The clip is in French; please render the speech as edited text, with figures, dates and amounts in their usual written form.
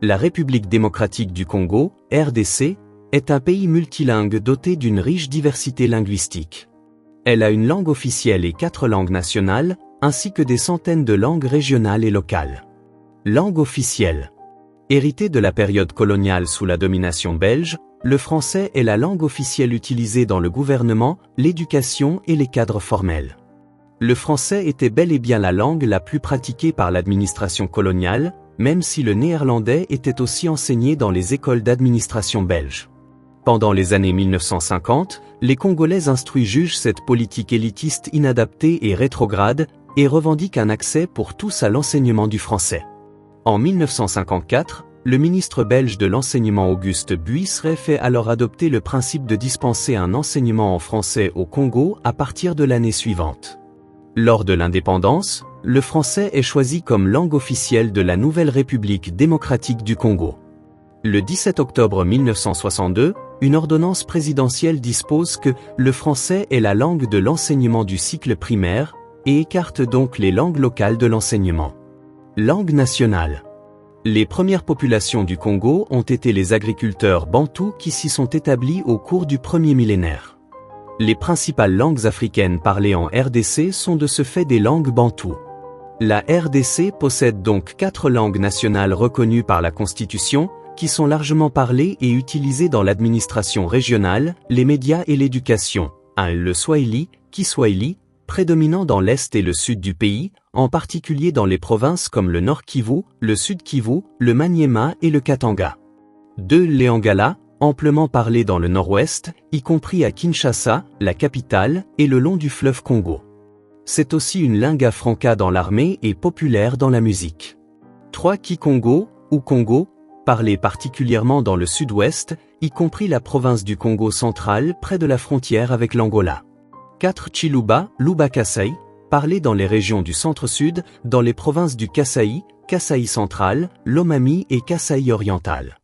La République démocratique du Congo, RDC, est un pays multilingue doté d'une riche diversité linguistique. Elle a une langue officielle et 4 langues nationales, ainsi que des centaines de langues régionales et locales. Langue officielle. Héritée de la période coloniale sous la domination belge, le français est la langue officielle utilisée dans le gouvernement, l'éducation et les cadres formels. Le français était bel et bien la langue la plus pratiquée par l'administration coloniale, même si le néerlandais était aussi enseigné dans les écoles d'administration belges. Pendant les années 1950, les Congolais instruits jugent cette politique élitiste inadaptée et rétrograde, et revendiquent un accès pour tous à l'enseignement du français. En 1954, le ministre belge de l'enseignement Auguste Buisseret fait alors adopter le principe de dispenser un enseignement en français au Congo à partir de l'année suivante. Lors de l'indépendance, le français est choisi comme langue officielle de la nouvelle République démocratique du Congo. Le 17 octobre 1962, une ordonnance présidentielle dispose que le français est la langue de l'enseignement du cycle primaire et écarte donc les langues locales de l'enseignement. Langue nationale. Les premières populations du Congo ont été les agriculteurs bantous qui s'y sont établis au cours du premier millénaire. Les principales langues africaines parlées en RDC sont de ce fait des langues bantoues. La RDC possède donc 4 langues nationales reconnues par la Constitution, qui sont largement parlées et utilisées dans l'administration régionale, les médias et l'éducation. Le Swahili, Kiswahili, prédominant dans l'est et le sud du pays, en particulier dans les provinces comme le Nord Kivu, le Sud Kivu, le Maniema et le Katanga. 2. Léangala, amplement parlé dans le nord-ouest, y compris à Kinshasa, la capitale, et le long du fleuve Congo. C'est aussi une lingua franca dans l'armée et populaire dans la musique. 3. Kikongo, ou Congo, parlé particulièrement dans le sud-ouest, y compris la province du Congo central près de la frontière avec l'Angola. 4. Chiluba, Luba Kasaï, parlé dans les régions du centre-sud, dans les provinces du Kasaï, Kasaï central, Lomami et Kasaï oriental.